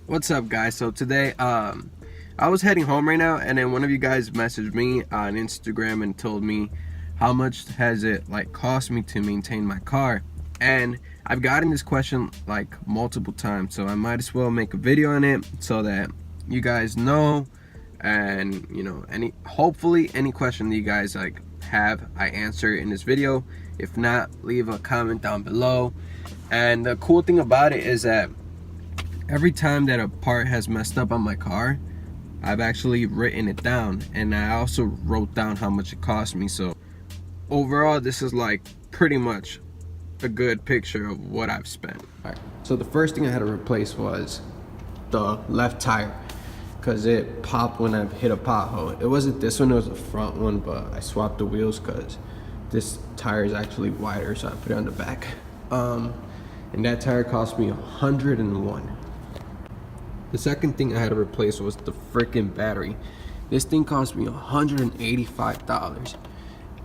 What's up, guys? So today I was heading home right now, and then one of you guys messaged me on Instagram and told me how much has it cost me to maintain my car. And I've gotten this question multiple times, so I might as well make a video on it so that you guys know, and hopefully any question that you guys have, I answer in this video. If not, leave a comment down below. And the cool thing about it is that every time that a part has messed up on my car, I've actually written it down, and I also wrote down how much it cost me. So overall, this is pretty much a good picture of what I've spent. All right, so the first thing I had to replace was the left tire, because it popped when I hit a pothole. It wasn't this one, it was the front one, but I swapped the wheels because this tire is actually wider, so I put it on the back. And that tire cost me $101. The second thing I had to replace was the freaking battery. This thing cost me $185.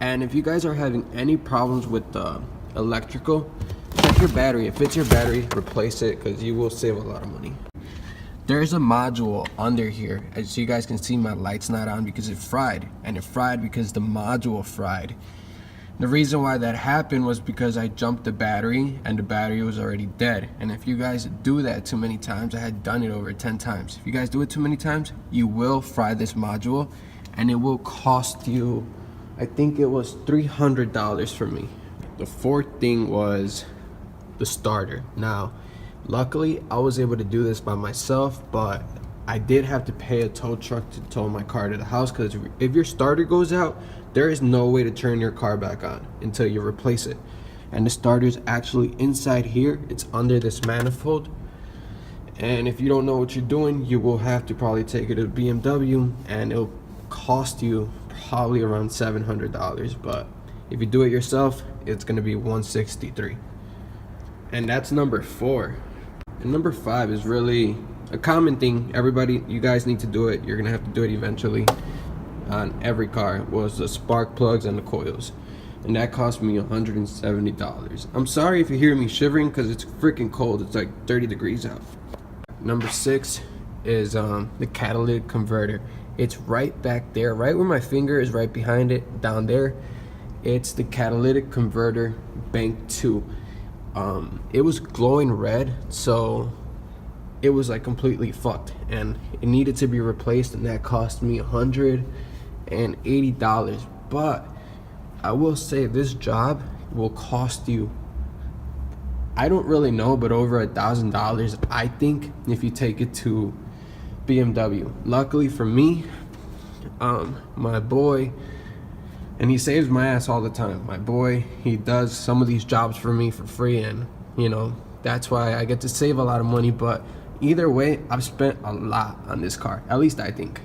And if you guys are having any problems with the electrical, check your battery. If it's your battery, replace it, because you will save a lot of money. There's a module under here. As you guys can see, my light's not on because it fried. And it fried because the module fried. The reason why that happened was because I jumped the battery and the battery was already dead. And if you guys do that too many times, I had done it over 10 times. If you guys do it too many times, you will fry this module, and it will cost you, I think it was $300 for me. The fourth thing was the starter. Now, luckily I was able to do this by myself, but I did have to pay a tow truck to tow my car to the house, because if your starter goes out, there is no way to turn your car back on until you replace it. And the starter's actually inside here. It's under this manifold. And if you don't know what you're doing, you will have to probably take it to BMW, and it'll cost you probably around $700. But if you do it yourself, it's gonna be $163. And that's number 4. And number 5 is really a common thing. Everybody, you guys need to do it. You're gonna have to do it eventually on every car, was the spark plugs and the coils. And that cost me $170. I'm sorry if you hear me shivering, because it's freaking cold. It's like 30 degrees out. Number 6 is the catalytic converter. It's right back there, right where my finger is, right behind it, down there. It's the catalytic converter bank 2. It was glowing red, so it was completely fucked, and it needed to be replaced, and that cost me $180. But I will say this job will cost you, I don't really know, but over $1,000, I think, if you take it to BMW. Luckily for me, my boy, and he saves my ass all the time, my boy, he does some of these jobs for me for free, and that's why I get to save a lot of money. But either way, I've spent a lot on this car, at least I think.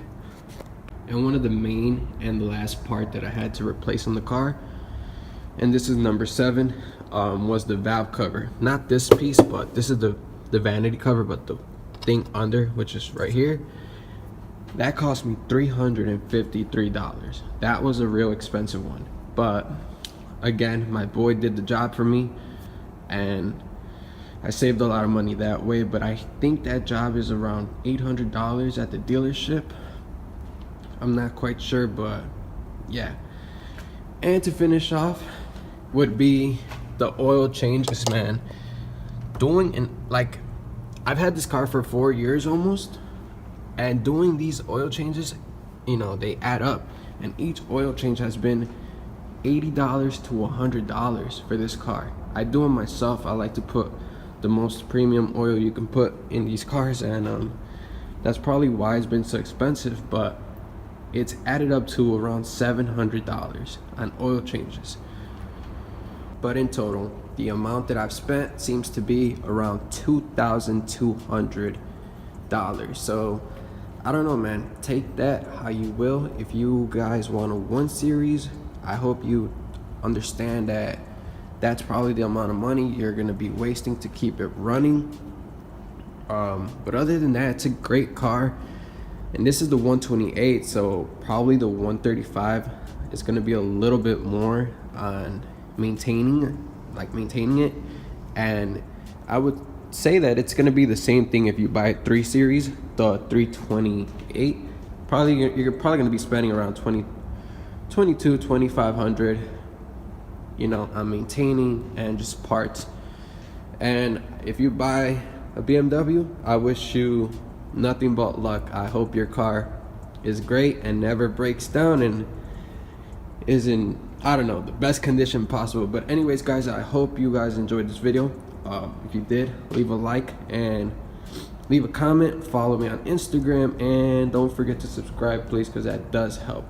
And one of the main and the last part that I had to replace on the car, and this is number 7, was the valve cover. Not this piece, but this is the vanity cover, but the thing under, which is right here. That cost me $353. That was a real expensive one. But again, my boy did the job for me, and I saved a lot of money that way. But I think that job is around $800 at the dealership. I'm not quite sure, but yeah. And to finish off would be the oil changes, man. I've had this car for 4 years almost, and doing these oil changes, they add up. And each oil change has been $80 to $100 for this car. I do it myself. I like to put the most premium oil you can put in these cars, and that's probably why it's been so expensive. But it's added up to around $700 on oil changes. But in total, the amount that I've spent seems to be around $2,200. So I don't know, man, take that how you will. If you guys want a 1 series, I hope you understand that that's probably the amount of money you're gonna be wasting to keep it running. But other than that, it's a great car. And this is the 128, so probably the 135 is gonna be a little bit more on maintaining it. And I would say that it's gonna be the same thing if you buy a 3 Series, the 328. You're probably gonna be spending around 2,500, you know, on maintaining and just parts. And if you buy a BMW, I wish you nothing but luck. I hope your car is great and never breaks down and is in, I don't know, the best condition possible. But anyways, guys, I hope you guys enjoyed this video. If you did, leave a like and leave a comment. Follow me on Instagram, and don't forget to subscribe, please, because that does help.